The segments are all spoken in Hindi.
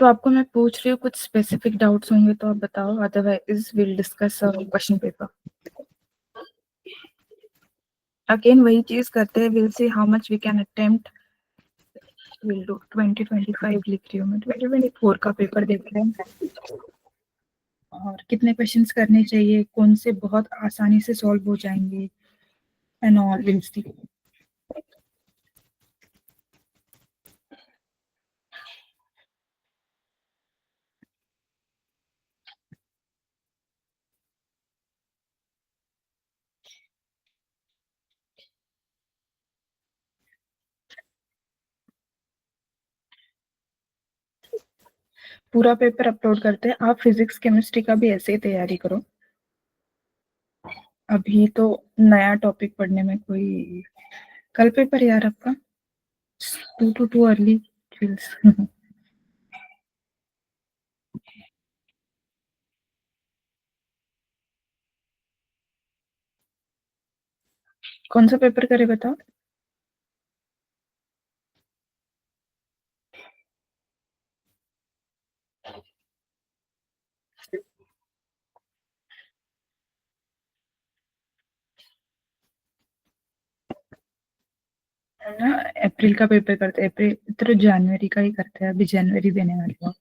तो आपको मैं पूछ रही हूँ, कुछ स्पेसिफिक डाउट्स होंगे तो आप बताओ, otherwise will discuss question paper. Again वही चीज करते हैं, will see how much we can attempt. Will do 2025 लिख रही हूँ मैं, 2024 का पेपर देख रहे हैं और कितने क्वेश्चंस करने चाहिए, कौन से बहुत आसानी से सॉल्व हो जाएंगे एंड ऑल, विल सी। पूरा पेपर अपलोड करते हैं। आप फिजिक्स केमिस्ट्री का भी ऐसे ही तैयारी करो। अभी तो नया टॉपिक पढ़ने में कोई, कल पेपर यार आपका, टू अर्ली फील्स। कौन सा पेपर करे बताओ। ना अप्रैल का पेपर करते हैं, अप्रैल तो जनवरी का ही करते हैं, अभी जनवरी देने वाली हूँ।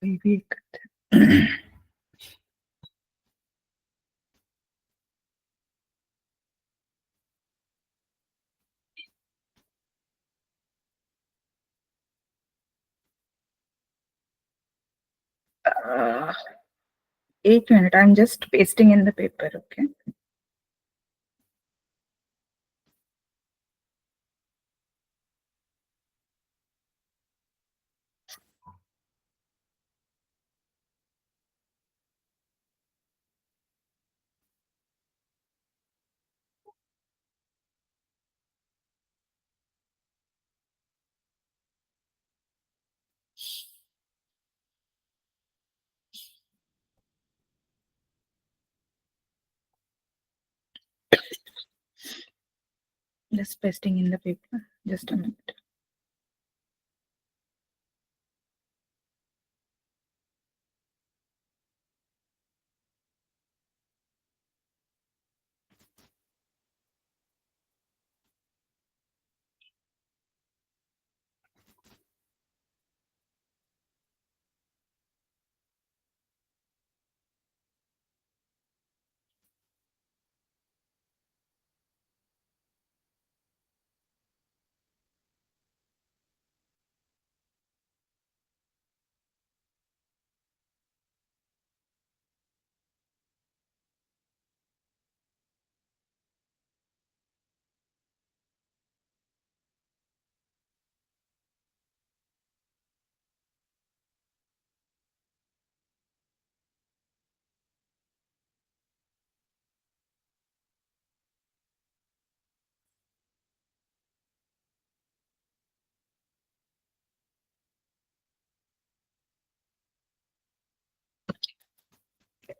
वही भी एक करते हैं। 8 minutes, I'm just pasting in the paper, okay? Just pasting in the paper, just a minute.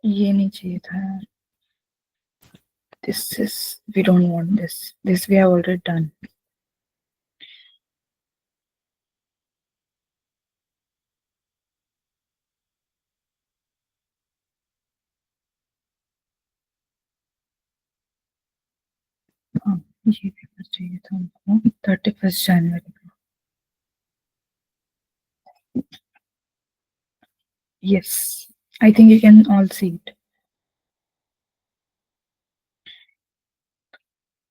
ये नहीं चाहिए था। This is, we don't want this. This we have already done. हाँ, ये पेपर चाहिए था हमको 31 जनवरी को। Yes, I think you can all see it.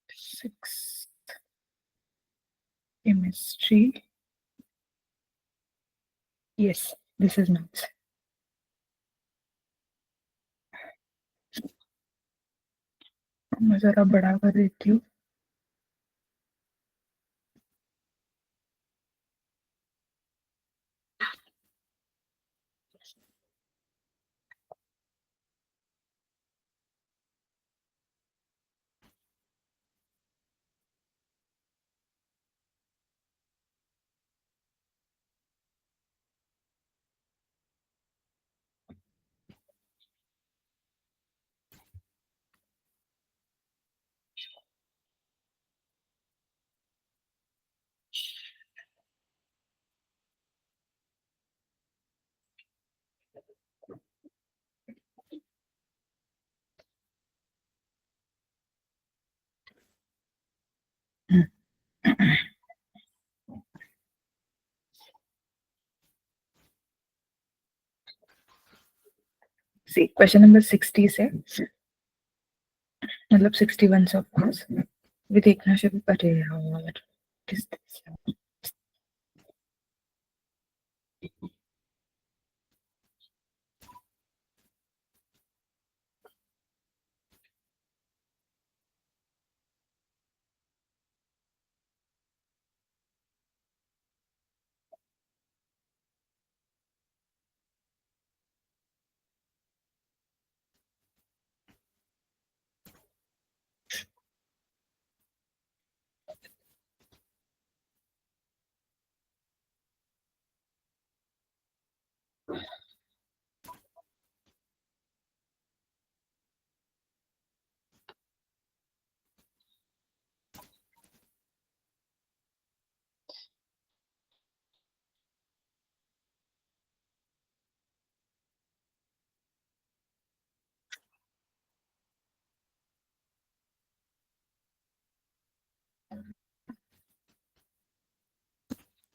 6 chemistry. Yes, this is maths. मैं जरा बड़ा कर देती हूँ। सी क्वेश्चन नंबर 60 से, मतलब 61 से ऑफकोर्स भी देखना शुरू कर रहे हैं। और किस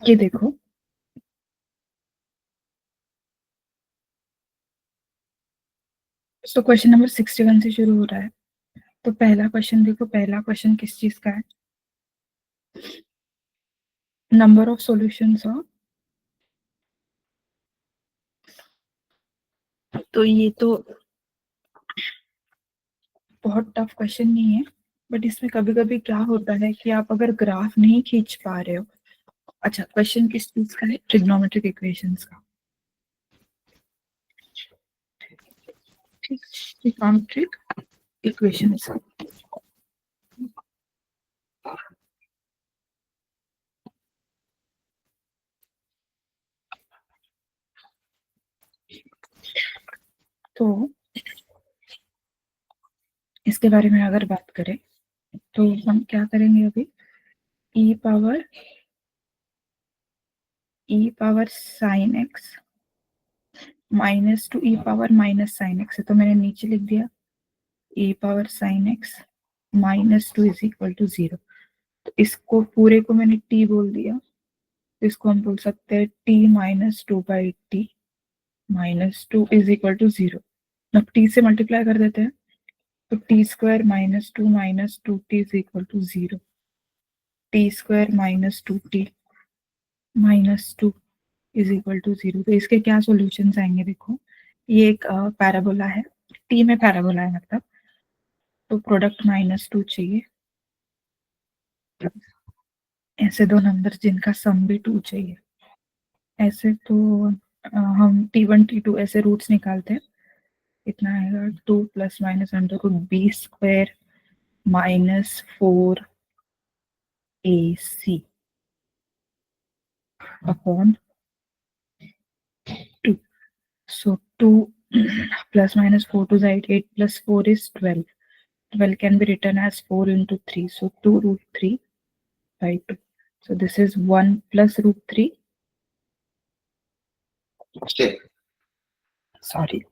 ये देखो, तो क्वेश्चन नंबर 61 से शुरू हो रहा है। तो पहला क्वेश्चन देखो, पहला क्वेश्चन किस चीज का है? नंबर ऑफ सॉल्यूशंस ऑफ, तो ये तो बहुत टफ क्वेश्चन नहीं है, बट इसमें कभी कभी क्या होता है कि आप अगर ग्राफ नहीं खींच पा रहे हो। अच्छा, क्वेश्चन किस चीज का है? ट्रिग्नोमेट्रिक इक्वेशंस का। ठीक, ट्रिग्नोमेट्रिक इक्वेशंस। तो इसके बारे में अगर बात करें तो हम क्या करेंगे अभी? E power sine x minus two ई पावर माइनस साइन एक्स है, तो मैंने नीचे लिख दिया e power sine x minus two is equal to 0। तो इसको पूरे को मैंने टी बोल दिया, तो इसको हम बोल सकते हैं T minus two by T minus two is equal to 0। अब टी से मल्टीप्लाई कर देते हैं, तो T square minus two T is equal to 0। T square minus two T minus two is equal to 0। तो इसके क्या सॉल्यूशंस आएंगे? देखो, ये एक पैराबोला है, टी में पैराबोला है मतलब, तो प्रोडक्ट -2 चाहिए। ऐसे दो नंबर जिनका सम भी 2 चाहिए। ऐसे तो हम T1 T2 ऐसे रूट्स निकालते हैं। इतना आएगा 2 plus minus under root B square -4AC upon 2। So 2 plus minus 4 to the 8, 8 plus 4 is 12. 12 can be written as 4 into 3. So 2 root 3 by 2. So this is 1 plus root 3. Okay. Sorry.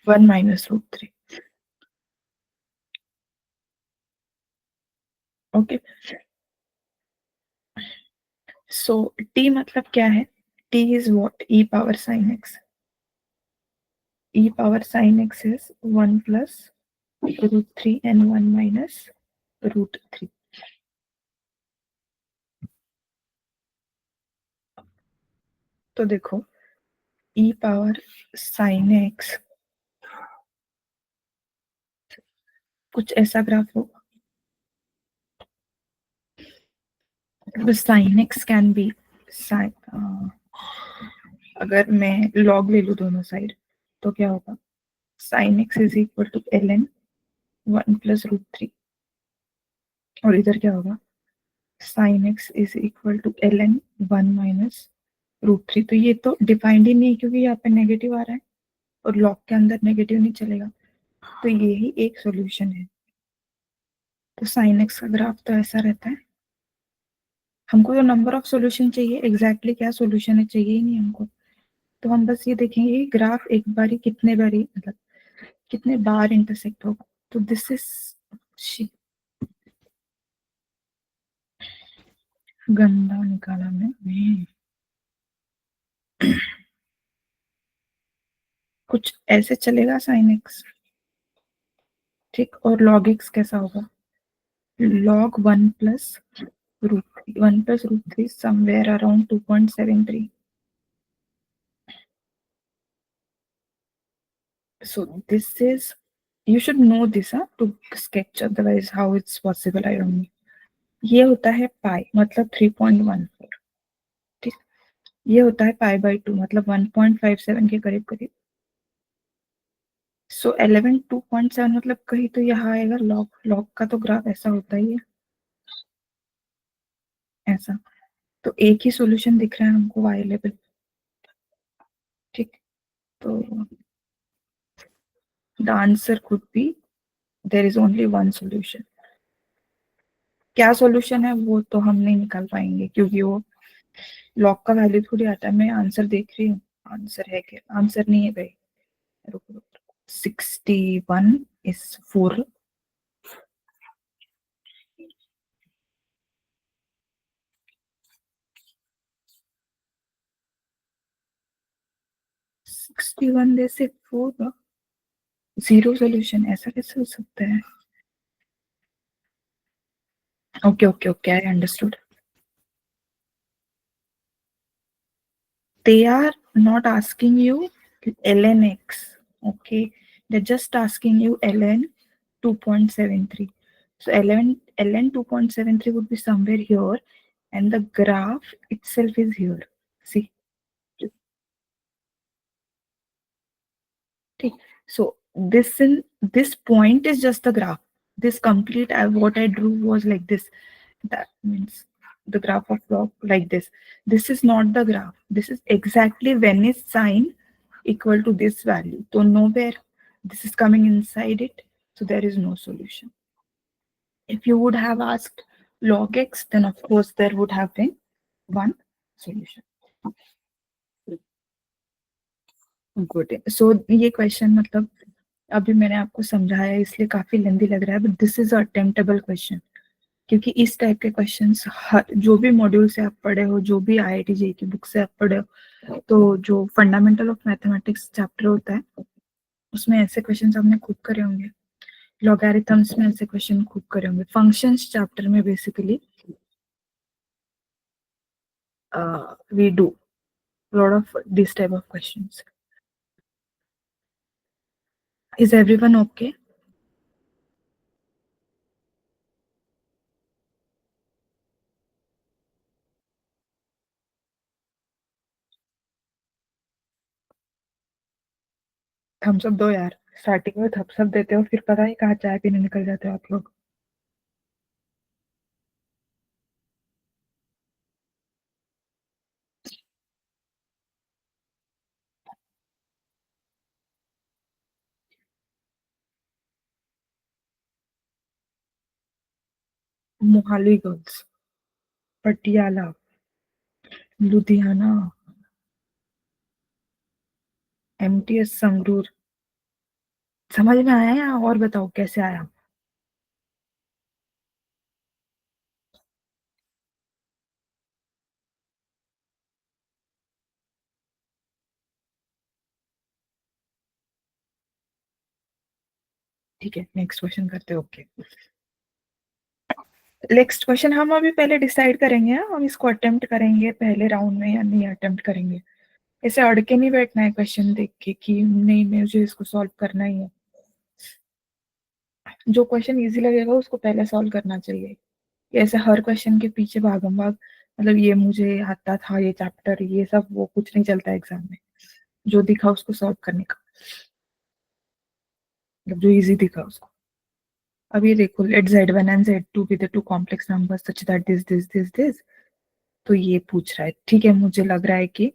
1 minus root 3. Okay. So t मतलब क्या है? t is what? E power sin x. E power sin x is 1 plus root 3 and 1 minus root 3. तो देखो, e power sin x कुछ ऐसा ग्राफ होगा। Sine X can be sine, अगर मैं लॉग ले लूँ दोनों साइड तो क्या होगा? Sine X is equal to ln 1 plus root 3, और इधर क्या होगा? Sine X is equal to ln 1 minus root 3। तो ये तो डिफाइंड ही नहीं है क्योंकि यहाँ पे नेगेटिव आ रहा है और लॉग के अंदर नेगेटिव नहीं चलेगा, तो ये ही एक सॉल्यूशन है। तो साइन एक्स का ग्राफ तो ऐसा रहता है। हमको जो नंबर ऑफ सॉल्यूशन चाहिए, एग्जैक्टली क्या सॉल्यूशन है चाहिए ही नहीं हमको। तो हम बस ये देखेंगे ग्राफ एक बार ही कितने बार ही मतलब कितने बार इंटरसेक्ट होगा। तो दिस इज गंदा निकाला मैं। कुछ ऐसे चलेगा साइन एक्स, ठीक। और लॉग एक्स कैसा होगा, log 1 plus root 3, 1 plus root 3 somewhere around 2.73. So this is, you should know this to sketch, otherwise how it's possible I don't know. ये होता है पाई मतलब 3.14, ठीक। ये होता है पाई बाई 2 मतलब 1.57 के करीब करीब। सो 11 2.7 मतलब कहीं तो यहाँ आएगा लॉग, लॉग का तो ग्राफ ऐसा होता ही है, ऐसा। तो एक ही सॉल्यूशन दिख रहा है हमको वाई लेवल, ठीक। तो the answer could be there is only one solution. क्या सॉल्यूशन है वो तो हम नहीं निकाल पाएंगे क्योंकि वो लॉग का वैल्यू थोड़ी आता है। मैं आंसर देख रही हूँ, आंसर है क्या, आंसर नहीं है भाई, रुको रुको। 61 is 4, 61 में से 4 जीरो सॉल्यूशन, ऐसा कैसे हो सकता है। Okay okay okay, I understood. They are not asking you ln x, okay? They're just asking you ln 2.73. So ln 2.73 would be somewhere here, and the graph itself is here. See, okay. So this point is just the graph. This complete what I drew was like this. That means the graph of log like this. This is not the graph. This is exactly when is sine equal to this value. So nowhere this is coming inside it. So there is no solution. If you would have asked log x, then of course there would have been one solution. Good. So ये question मतलब अभी मैंने आपको समझाया इसलिए काफी लेंदी लग रहा है, but this is attemptable question. क्योंकि इस टाइप के क्वेश्चंस जो भी मॉड्यूल से आप पढ़े हो, जो भी आईआईटी जेईई की बुक से आप पढ़े हो, तो जो फंडामेंटल ऑफ मैथमेटिक्स चैप्टर होता है उसमें ऐसे क्वेश्चंस आपने खूब करे होंगे, लॉगरिथम्स में ऐसे क्वेश्चन खूब करे होंगे, फंक्शंस चैप्टर में basically we do lot of this type of questions. Is everyone okay? Thumbs up दो यार, स्टार्टिंग में थम्स अप देते हो फिर पता नहीं कहाँ चाय पीने निकल जाते हो आप लोग। Mohali girls, Patiala, Ludhiana, MTS Sangrur. समझ में आया या और बताओ कैसे आया? ठीक है, नेक्स्ट क्वेश्चन करते हैं। ओके, नेक्स्ट क्वेश्चन हम अभी पहले डिसाइड करेंगे, हम इसको अटेम्प्ट करेंगे पहले राउंड में या नहीं अटेम्प्ट करेंगे। ऐसे अड़के नहीं बैठना है क्वेश्चन देख के कि नहीं मुझे इसको सॉल्व करना ही है। जो क्वेश्चन इजी लगेगा उसको पहले सॉल्व करना चाहिए। ऐसे हर क्वेश्चन के पीछे भागम भाग, मतलब ये मुझे आता था ये चैप्टर, ये सब वो कुछ नहीं चलता एग्जाम में। जो दिखा उसको सॉल्व करने का, मतलब जो इजी दिखा उसको। अब ये देखो, late z1 and z2 be the two complex numbers such that this, तो ये पूछ रहा है। ठीक है, मुझे लग रहा है कि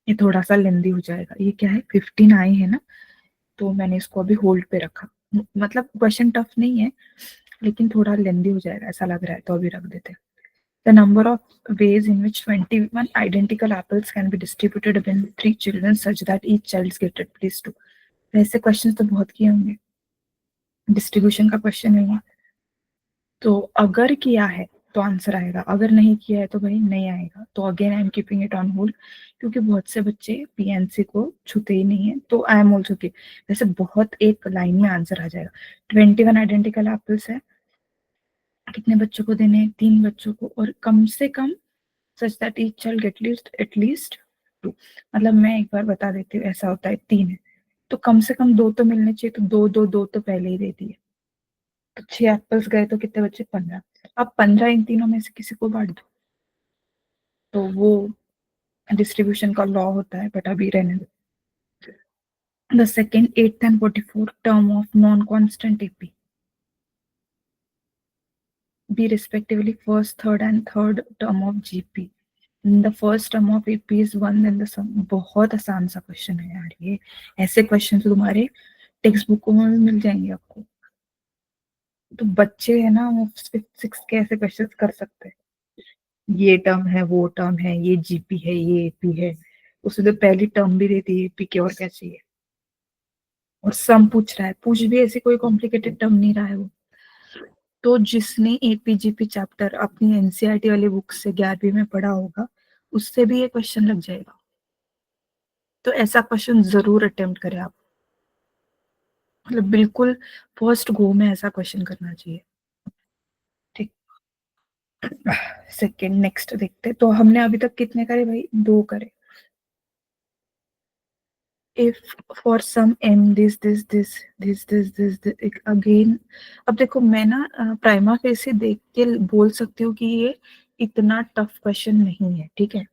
ये थोड़ा सा लेंदी हो जाएगा। ये क्या है, 15 आई है ना, तो मैंने इसको अभी होल्ड पे रखा। मतलब क्वेश्चन टफ नहीं है लेकिन थोड़ा लेंदी हो जाएगा ऐसा लग रहा है, तो अभी रख देते हैं। The number of ways in which 21 identical apples can be distributed among 3 children such that each child gets at least 2। ऐसे क्वेश्चन तो बहुत किए होंगे। डिस्ट्रीब्यूशन का क्वेश्चन है ये। तो अगर किया है तो आंसर आएगा, अगर नहीं किया है तो भाई नहीं आएगा। तो again I am keeping it on hold, क्योंकि बहुत से बच्चे पीएनसी को छूते ही नहीं है। तो आई एम ऑल्सो की वैसे बहुत एक लाइन में आंसर आ जाएगा। 21 आइडेंटिकल एप्पल्स है, कितने बच्चों को देने हैं? 3 बच्चों को, और कम से कम such that each child get at least 2। मतलब मैं एक बार बता देती हूँ, ऐसा होता है 3 है तो कम से कम 2 तो मिलने चाहिए। तो 2 2 2 तो पहले ही दे दिए, तो 6 एप्पल्स गए तो कितने बचे? 15। अब 15 इन तीनों में से किसी को बांट दो, तो वो डिस्ट्रीब्यूशन का लॉ होता है, बट अभी रहने दो। The second, 8th and 44 term of non-constant AP be respectively first, third and third term of GP. The first term of AP is 1, then the sum। बहुत आसान सा क्वेश्चन है यार ये, ऐसे क्वेश्चन तो तुम्हारे टेक्स्ट बुकों में भी मिल जाएंगे आपको। तो बच्चे है ना, वो 5th 6th के ऐसे क्वेश्चन कर सकते हैं। ये टर्म है, वो टर्म है, ये जीपी है, ये एपी है। उसने तो पहली टर्म भी देती है एपी की, और क्या चाहिए। और सम पूछ रहा है, पूछ भी ऐसी कोई कॉम्प्लिकेटेड टर्म नहीं रहा है वो। तो जिसने एपीजीपी चैप्टर अपनी एनसीईआरटी वाली बुक से 11वीं में पढ़ा होगा, उससे भी ये क्वेश्चन लग जाएगा। तो ऐसा क्वेश्चन जरूर अटेम्प्ट करें आप, मतलब बिल्कुल फर्स्ट गो में ऐसा क्वेश्चन करना चाहिए। ठीक, सेकेंड नेक्स्ट देखते। तो हमने अभी तक कितने करे भाई? 2 करे। if for some m this again। अब देखो मैं ना प्राइमा फेसी देख के बोल सकती हूँ कि ये इतना टफ क्वेश्चन नहीं है, ठीक है,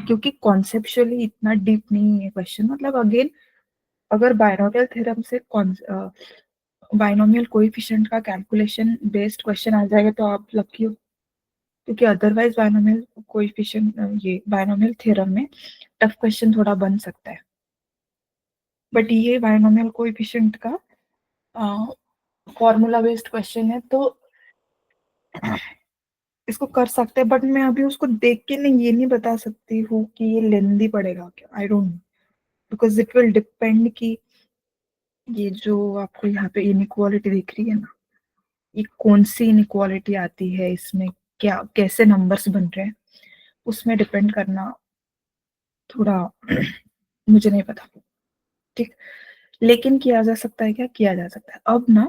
क्योंकि कॉन्सेप्चुअली इतना डीप नहीं है क्वेश्चन। मतलब अगेन अगर बायनोमियल थ्योरम से बायनोमियल कोएफिशिएंट का कैलकुलेशन बेस्ड क्वेश्चन आ जाएगा तो आप लकी हो, क्योंकि अदरवाइज बायनोमियल कोएफिशिएंट ये बायनोमियल थ्योरम में टफ क्वेश्चन थोड़ा बन सकता है। बट ये बायनोमियल कोएफिशिएंट का फॉर्मूला बेस्ड क्वेश्चन है, तो इसको कर सकते हैं। बट मैं अभी उसको देख के नहीं, ये नहीं बता सकती हूँ कि ये लेंदी पड़ेगा क्या, I don't know, because it will depend कि ये जो आपको यहाँ पे इनइक्वालिटी दिख रही है ना, ये कौन सी इनइक्वालिटी आती है इसमें, क्या कैसे नंबर्स बन रहे हैं, उसमें डिपेंड करना थोड़ा मुझे नहीं पता। ठीक, लेकिन किया जा सकता है, क्या किया जा सकता है अब ना।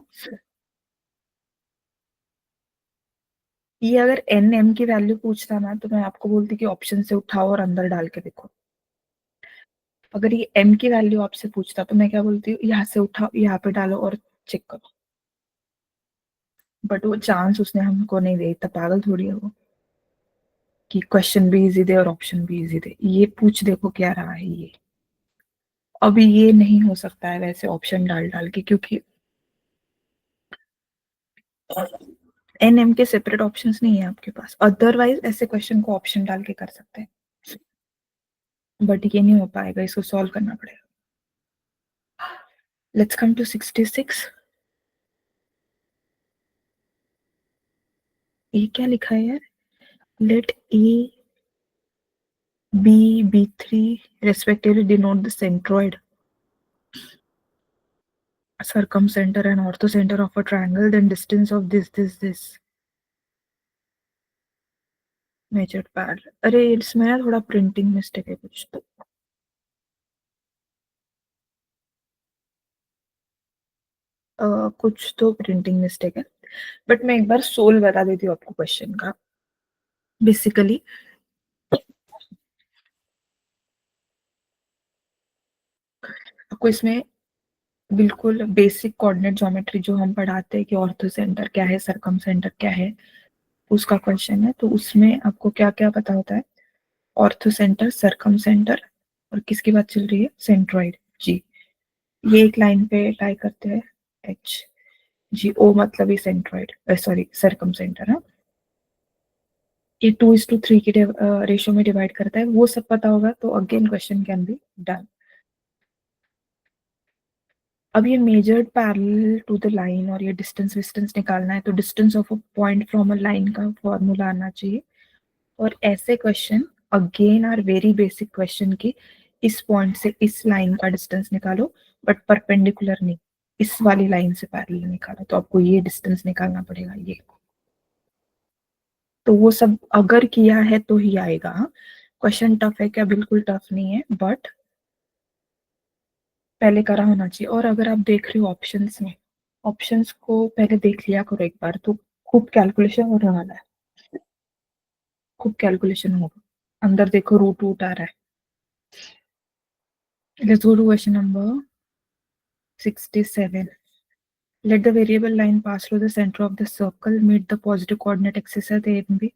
ये अगर एन एम की वैल्यू पूछता ना, तो मैं आपको बोलती कि ऑप्शन से उठाओ और अंदर डाल के देखो। अगर ये एम की वैल्यू आपसे पूछता तो मैं क्या बोलती हूँ, यहाँ से उठाओ, यहाँ पे डालो और चेक करो। बट वो चांस उसने हमको नहीं दिया, इतना पागल थोड़ी है वो कि क्वेश्चन भी इजी दे और ऑप्शन भी इजी दे। ये पूछ देखो क्या रहा है ये। अभी ये नहीं हो सकता है वैसे ऑप्शन डाल डाल के, क्योंकि एन एम के सेपरेट ऑप्शंस नहीं है आपके पास। अदरवाइज ऐसे क्वेश्चन को ऑप्शन डाल के कर सकते हैं, बट ये नहीं हो पाएगा, इसको सॉल्व करना पड़ेगा। Let's come to 66। ये क्या लिखा है यार? Let A B B3 respectively denote the centroid, circumcenter and orthocenter of a triangle, then distance of this measured parallel। अरे इसमें ना थोड़ा प्रिंटिंग मिस्टेक है कुछ तो। कुछ तो प्रिंटिंग मिस्टेक है, बट मैं एक बार सोल बता देती हूँ आपको क्वेश्चन का। बेसिकली आपको इसमें बिल्कुल बेसिक कोऑर्डिनेट ज्योमेट्री जो हम पढ़ाते हैं कि ऑर्थो सेंटर क्या है, सरकम सेंटर क्या है, उसका क्वेश्चन है। तो उसमें आपको क्या क्या पता होता है? ऑर्थो सेंटर, सरकम सेंटर, और किसकी बात चल रही है? सेंट्रॉइड जी। ये एक लाइन पे टाई करते हैं एच जी ओ, मतलब ये सेंट्रॉइड, सॉरी सरकम सेंटर है। ये 2:3 की रेशियो में डिवाइड करता है, वो सब पता होगा तो again question can be done. अब ये measured parallel to the line और ये डिस्टेंस विस्टेंस निकालना है, तो distance of a point from a line का फॉर्मूला आना चाहिए। और ऐसे question again are very basic question की इस पॉइंट से इस लाइन का डिस्टेंस निकालो, बट परपेंडिकुलर नहीं। इस वाली लाइन से पैरेलल निकाला, तो आपको ये डिस्टेंस निकालना पड़ेगा ये। तो वो सब अगर किया है तो ही आएगा। क्वेश्चन टफ है क्या? बिल्कुल टफ नहीं है, बट पहले करा होना चाहिए। और अगर आप देख रहे हो ऑप्शंस में, ऑप्शंस को पहले देख लिया करो एक बार, तो खूब कैलकुलेशन होने वाला है, खूब कैलकुलेशन होगा। अंदर देखो रूट वूट आ रहा है। Let's go to question number 67. Let the variable line pass through the center of the circle, meet the positive coordinate axis at A and B.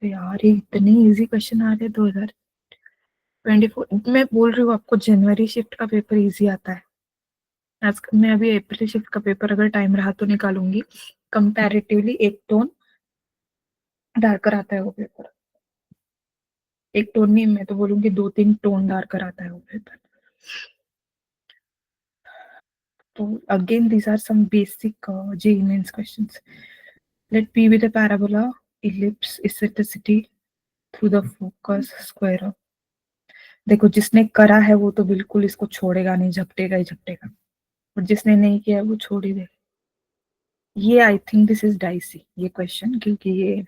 तो यार ये इतने इजी क्वेश्चन आ रहे हैं 2024। मैं बोल रही हूँ आपको, जनवरी शिफ्ट का पेपर इजी आता है। आज मैं अभी अप्रैल शिफ्ट का पेपर अगर टाइम रहा तो निकालूंगी। कंपैरेटिवली एक टोन डार्कर आता है वो पेपर। एक टोन नहीं, मैं तो बोलूंगी 2-3 टोन डार्कर आता है वो पेपर। तो again these are some basic JEE mains questions. Let P be the parabola, ellipse, eccentricity through the focus, square of। देखो जिसने करा है वो तो बिल्कुल इसको छोड़ेगा नहीं, झपटेगा ही झपटेगा, और जिसने नहीं किया है वो छोड़ ही दे। ये I think this is dicey ये क्वेश्चन, क्योंकि ये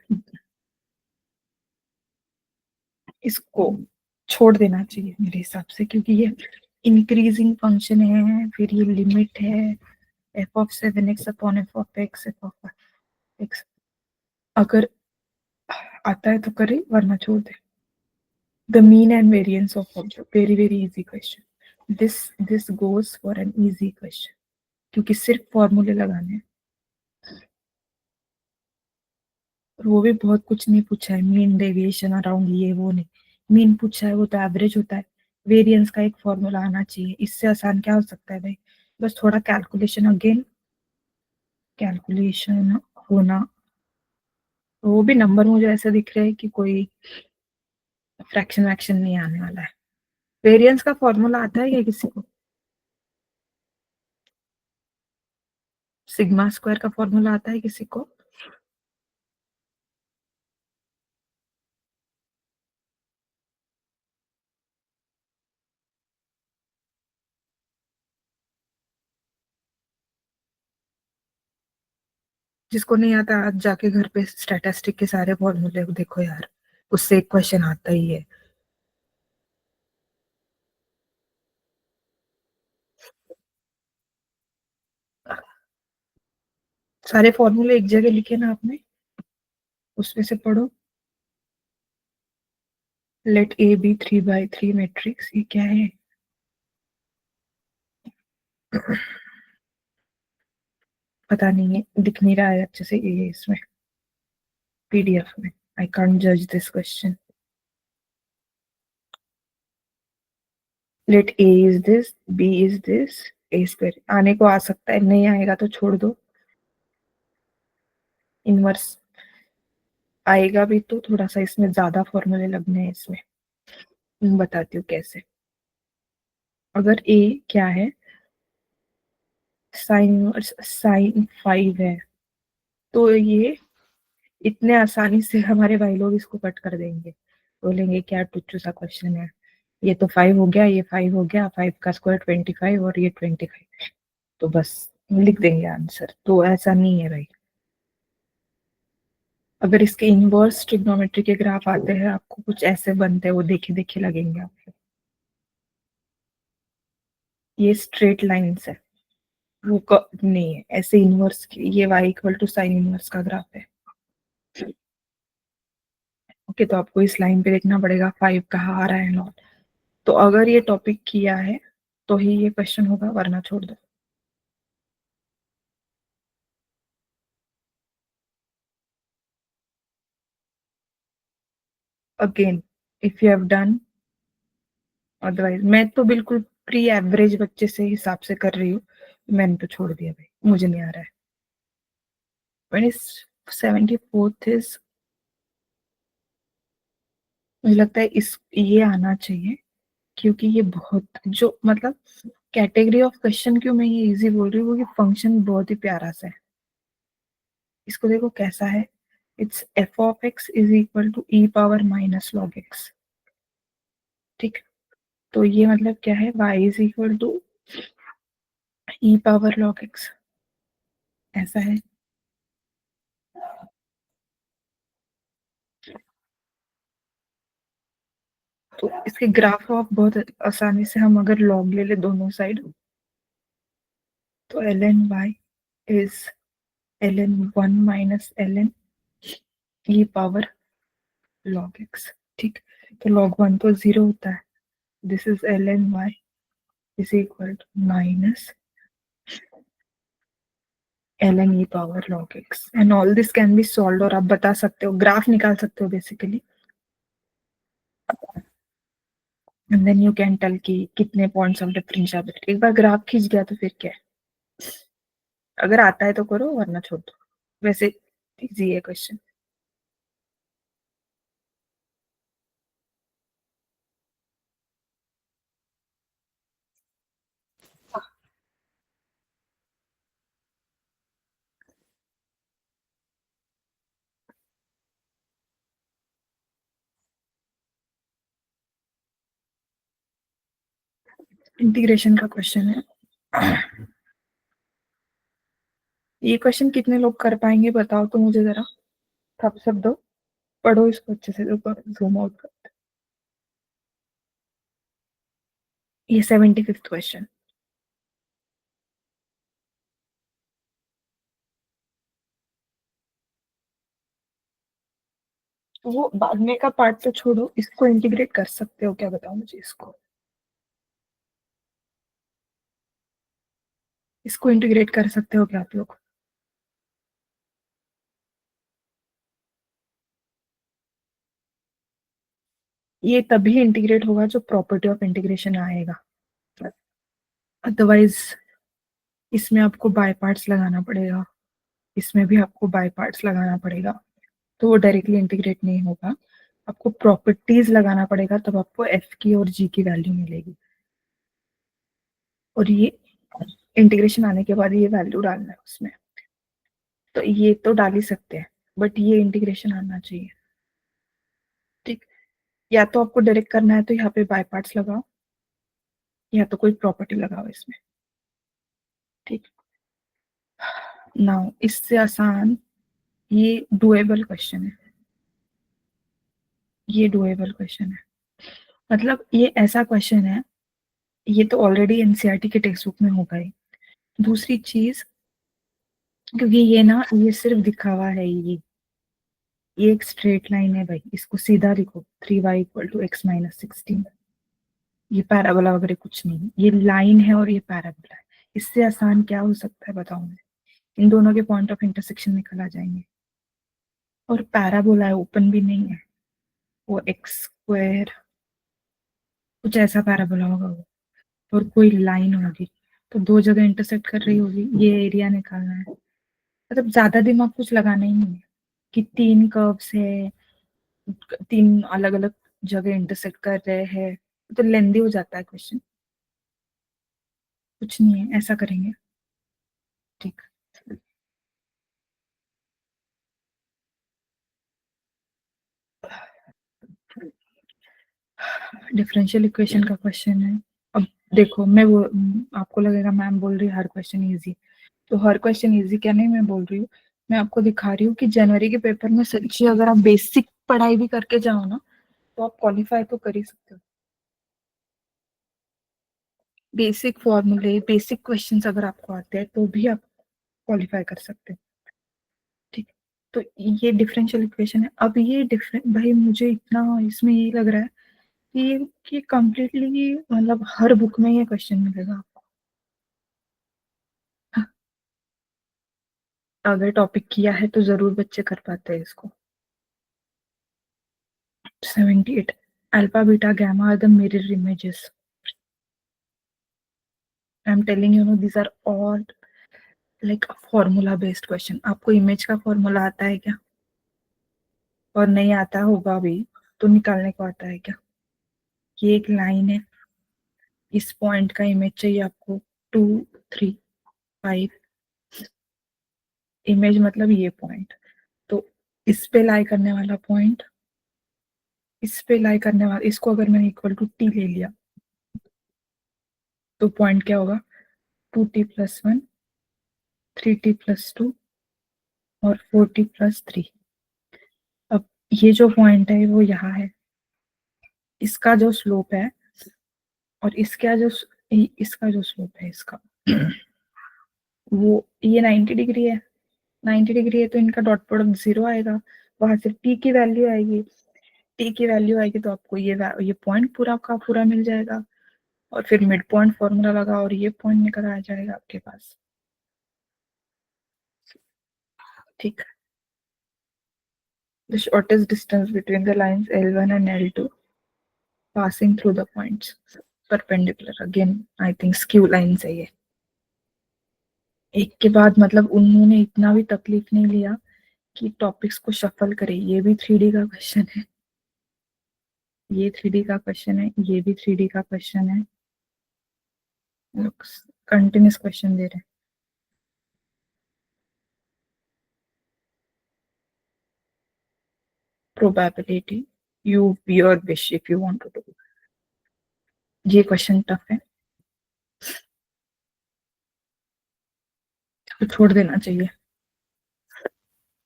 इसको छोड़ देना चाहिए मेरे हिसाब से, क्योंकि ये इंक्रीजिंग फंक्शन है, फिर ये लिमिट है f of 7x upon f of x, f of x. अगर आता है तो करे, वरना छोड़ दे। The mean and variance of object, very very easy question. This goes for an easy question, क्योंकि सिर्फ फॉर्मूले लगाने हैं। और वो भी बहुत कुछ नहीं पूछा है, मीन डेविएशन अराउंड ये वो नहीं। मीन पूछा है वो तो एवरेज होता है। वेरिएंस का एक फॉर्मूला आना चाहिए, इससे आसान क्या हो सकता है भाई। बस थोड़ा कैलकुलेशन, अगेन कैलकुलेशन होना। तो वो भी नंबर मुझे ऐसे दिख रहे हैं कि कोई फ्रैक्शन वैक्शन नहीं आने वाला है। वेरिएंस का फॉर्मूला आता है क्या किसी को? सिग्मा स्क्वायर का फॉर्मूला आता है किसी को? जिसको नहीं आता आज जाके घर पे स्टैटिस्टिक के सारे फॉर्मूले देखो यार, उससे एक क्वेश्चन आता ही है। सारे फॉर्मूले एक जगह लिखे ना आपने, उसमें से पढ़ो। Let A B 3 by 3 matrix, ये क्या है? पता नहीं है, दिख नहीं रहा है अच्छे से ये इसमें पीडीएफ में। आई कांट जज this question. Let A is this, B is this, A square आने को आ सकता है, नहीं आएगा तो छोड़ दो। इनवर्स आएगा भी तो थोड़ा सा इसमें ज्यादा फॉर्मूले लगने हैं इसमें। मैं बताती हूँ कैसे। अगर ए क्या है, साइन इनवर्स साइन 5 है, तो ये इतने आसानी से हमारे भाई लोग इसको कट कर देंगे, बोलेंगे क्या टुच्चू सा क्वेश्चन है। ये तो 5 हो गया, ये 5 हो गया, 5 का स्क्वायर 25 और ये 25, तो बस लिख देंगे आंसर। तो ऐसा नहीं है भाई। अगर इसके इनवर्स ट्रिग्नोमेट्री के ग्राफ आते हैं, आपको कुछ ऐसे बनते हैं, वो देखे देखे लगेंगे आपको। ये स्ट्रेट लाइन्स है, वो नहीं है ऐसे इनवर्स की। ये y equal to sine inverse का ग्राफ है। ओके, तो आपको इस लाइन पे देखना पड़ेगा 5 कहाँ आ रहा है नॉट। तो अगर ये टॉपिक किया है तो ही ये क्वेश्चन होगा, वरना छोड़ दो। Again if you have done, otherwise मैं तो बिल्कुल प्री एवरेज बच्चे से हिसाब से कर रही हूँ। मैंने तो छोड़ दिया भाई, मुझे नहीं आ रहा है। 74th इज, मुझे लगता है इस ये आना चाहिए, क्योंकि ये बहुत जो मतलब कैटेगरी ऑफ क्वेश्चन, क्यों मैं ये इजी बोल रही हूँ, क्योंकि फंक्शन बहुत ही प्यारा सा है। इसको देखो कैसा है, it's F of X is equal to E power minus log X. ठीक, तो ये मतलब क्या है, y is equal to E power log x ऐसा है। तो इसके ग्राफ ऑफ बहुत आसानी से हम अगर लॉग ले ले दोनों साइड, तो ln y is ln 1 minus ln E power log x। ठीक, तो log 1 तो 0 होता है, this is ln y is equal to minus ln e power log x and all this can be solve, और आप बता सकते हो, ग्राफ निकाल सकते हो basically, and then you can tell कि कितने पॉइंट्स ऑफ डिफरेंशिएबिलिटी। एक बार ग्राफ खींच गया तो फिर क्या है, अगर आता है तो करो वरना छोड़ दो, वैसे इजी है क्वेश्चन। इंटीग्रेशन का क्वेश्चन है। ये क्वेश्चन कितने लोग कर पाएंगे बताओ तो मुझे जरा, थप सब दो, पढ़ो इसको अच्छे से, जूम आउट कर। ये 75th क्वेश्चन। वो बाद में का पार्ट तो छोड़ो, इसको इंटीग्रेट कर सकते हो क्या बताओ मुझे, इसको इंटीग्रेट कर सकते हो क्या आप लोग? ये तभी इंटीग्रेट होगा जो प्रॉपर्टी ऑफ इंटीग्रेशन आएगा, अदरवाइज इसमें आपको बाय पार्ट्स लगाना पड़ेगा, इसमें भी आपको बाय पार्ट्स लगाना पड़ेगा, तो वो डायरेक्टली इंटीग्रेट नहीं होगा, आपको प्रॉपर्टीज लगाना पड़ेगा, तब आपको एफ की और जी की वैल्यू मिलेगी, और ये इंटीग्रेशन आने के बाद ये वैल्यू डालना है उसमें, तो ये तो डाल ही सकते हैं, बट ये इंटीग्रेशन आना चाहिए। ठीक, या तो आपको डायरेक्ट करना है तो यहाँ पे बाय पार्ट्स लगाओ, या तो कोई प्रॉपर्टी लगाओ इसमें। ठीक, नाउ इससे आसान, ये डुएबल क्वेश्चन है, ये डुएबल क्वेश्चन है, मतलब ये ऐसा क्वेश्चन है, ये तो ऑलरेडी एनसीईआरटी के टेक्स्ट बुक में होगा ही। दूसरी चीज, क्योंकि ये ना ये सिर्फ दिखावा है, ये एक स्ट्रेट लाइन है भाई, इसको सीधा लिखो, 3y equal to x minus 16, ये पैराबोला वगैरह कुछ नहीं, ये लाइन है और ये पैराबोला है, इससे आसान क्या हो सकता है बताओ मुझे, इन दोनों के पॉइंट ऑफ इंटरसेक्शन निकल आ जाएंगे, और पैराबोला है, ओपन भी नहीं है, वो एक्स स्क्वायर कुछ ऐसा पैराबोला होगा वो, और कोई लाइन होगी, तो दो जगह इंटरसेक्ट कर रही होगी, ये एरिया निकालना है, मतलब ज्यादा दिमाग कुछ लगाना ही नहीं है, कि तीन कर्व्स है, तीन अलग अलग जगह इंटरसेक्ट कर रहे हैं, तो लेंदी हो जाता है क्वेश्चन, कुछ नहीं है, ऐसा करेंगे। ठीक, डिफरेंशियल इक्वेशन का क्वेश्चन है। अब देखो, मैं वो, आपको लगेगा मैम बोल रही है हर क्वेश्चन इजी, तो हर क्वेश्चन इजी क्या, नहीं मैं बोल रही हूँ, मैं आपको दिखा रही हूँ कि जनवरी के पेपर में सच्ची अगर आप बेसिक पढ़ाई भी करके जाओ ना, तो आप क्वालिफाई तो कर ही सकते हो, बेसिक फॉर्मूले बेसिक क्वेश्चंस अगर आपको आते हैं तो भी आप क्वालिफाई कर सकते हैं। ठीक, तो ये डिफरेंशियल इक्वेशन है। अब ये डिफरेंट भाई, मुझे इतना इसमें ये लग रहा है कि कम्प्लीटली मतलब हर बुक में ये क्वेश्चन मिलेगा आपको, अगर टॉपिक किया है तो जरूर बच्चे कर पाते हैं इसको। 78, alpha beta gamma are the mirror images, I am telling you know these are all like formula based question। आपको इमेज का फॉर्मूला आता है क्या, और नहीं आता होगा भी तो निकालने को आता है क्या, ये एक लाइन है, इस पॉइंट का इमेज चाहिए आपको, 2 3 5, इमेज मतलब ये पॉइंट, तो इस पे लाई करने वाला पॉइंट, इस पे लाई करने वाला, इसको अगर मैंने इक्वल टू टी ले लिया तो पॉइंट क्या होगा, 2t plus 1, 3t plus 2 और 4t plus 3। अब ये जो पॉइंट है वो यहाँ है, इसका जो स्लोप है और इसका जो स्लोप है इसका वो ये 90 डिग्री है, 90 डिग्री है तो इनका डॉट प्रोडक्ट 0 आएगा, वहां से टी की वैल्यू आएगी, टी की वैल्यू आएगी तो आपको ये पॉइंट पूरा का पूरा मिल जाएगा और फिर मिड पॉइंट फॉर्मूला लगा और ये पॉइंट निकल आ जाएगा आपके पास। ठीक। The shortest distance between the lines L1 and L2 passing through the points perpendicular, again I think skew lines है ये। एक के बाद मतलब उन्होंने इतना भी तकलीफ नहीं लिया कि टॉपिक्स को शफल करे। ये भी 3D का क्वेश्चन है, ये 3D का क्वेश्चन है, ये भी 3D का क्वेश्चन है, कंटिन्यूस क्वेश्चन दे रहे हैं। Probability, you your wish if you want to do। ये क्वेश्चन टफ है, इसको छोड़ देना चाहिए,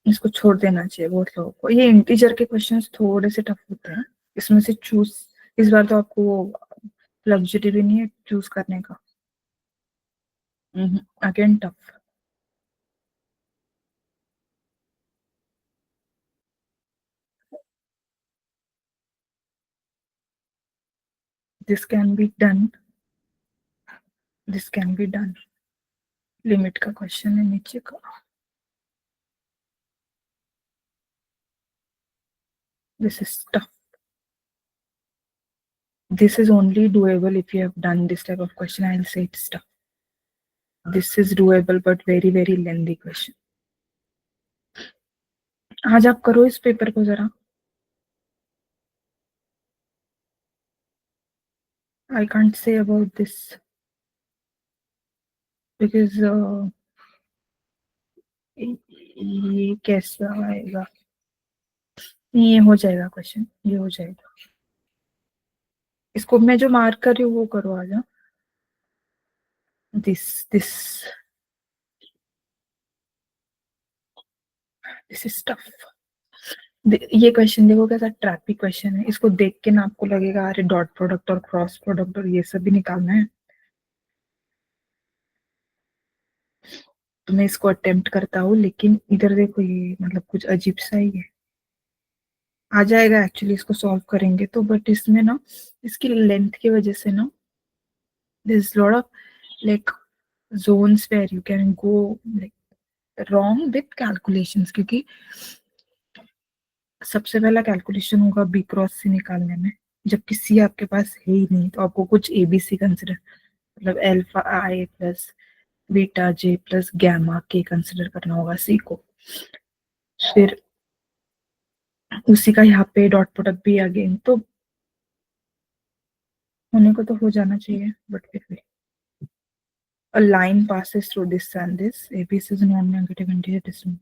इसको छोड़ देना चाहिए बहुत लोगों को। ये इंटीजर के क्वेश्चंस थोड़े से टफ होते हैं, इसमें से चूज, इस बार तो आपको वो लग्जरी भी नहीं है चूज करने का। Again tough. This can be done, this can be done. Limit का क्वेश्चन है नीचे का। This is tough. This is only doable if you have done this type of question. I'll say it's tough. This is doable but very very lengthy question. आज आप करो इस पेपर को जरा। I can't say about this because ये कैसा आएगा, नहीं ये हो जाएगा क्वेश्चन, ये हो जाएगा। इसको मैं जो मार्क कर रही हूँ वो करो आज। This is tough. ये क्वेश्चन देखो कैसा ट्रैपिक क्वेश्चन है, इसको देख के ना आपको लगेगा अरे डॉट प्रोडक्ट और क्रॉस प्रोडक्ट और ये सब भी निकालना है, तो मैं इसको अटेम्प्ट करता हूँ। लेकिन इधर देखो ये मतलब कुछ अजीब सा ही है। आ जाएगा एक्चुअली, इसको सॉल्व करेंगे तो, बट इसमें ना इसकी लेंथ की वजह से ना this is lot of like zones where you can go like wrong with calculations, क्योंकि सबसे पहला कैलकुलेशन होगा बी क्रॉस सी निकालने में, जबकि सी आपके पास है ही नहीं, तो आपको कुछ एबीसी कंसिडर मतलब अल्फा आई प्लस बीटा जे प्लस गैमा के कंसिडर करना होगा सी को। फिर उसी का यहाँ पे डॉट प्रोडक्ट भी अगेन, तो होने को तो हो जाना चाहिए, बट फिर भी a line passes through this and this, ABC is non-negative integer decimal।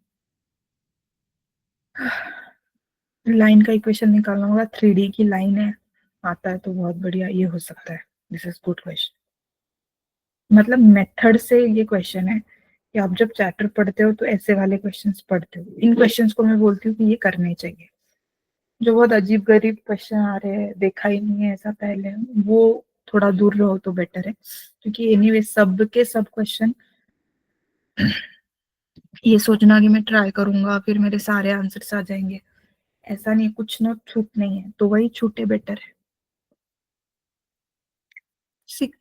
Line का इक्वेशन निकालना होगा, 3D की लाइन है, आता है तो बहुत बढ़िया, ये हो सकता है। This is good question. मतलब मेथड से ये क्वेश्चन है कि आप जब चैप्टर पढ़ते हो तो ऐसे वाले क्वेश्चंस पढ़ते हो, इन क्वेश्चंस को मैं बोलती हूँ कि ये करने चाहिए। जो बहुत अजीब गरीब क्वेश्चन आ रहे हैं, देखा ही नहीं है ऐसा पहले, वो थोड़ा दूर रहो तो बेटर है, क्योंकि एनीवे सब के सब क्वेश्चन ये सोचना कि मैं ट्राई करूंगा फिर मेरे सारे आंसर्स आ जाएंगे, ऐसा नहीं, कुछ ना छूट नहीं है, तो वही छूटे बेटर है। See,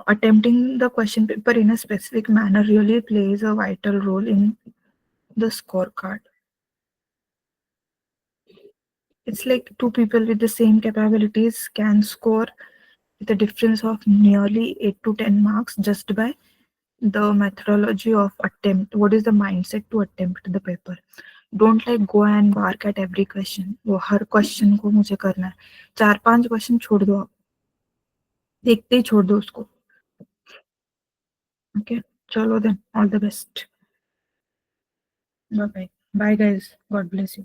attempting the question paper in a specific manner really plays a vital role in the scorecard. It's like two people with the same capabilities can score with a difference of nearly 8 to 10 marks just by the methodology of attempt. What is the mindset to attempt the paper? Don't like go and bark at every question. वो हर क्वेश्चन को मुझे करना है, 4-5 क्वेश्चन छोड़ दो आप, देखते ही छोड़ दो उसको। ओके, चलो then, all the best, bye bye, bye guys, God bless you.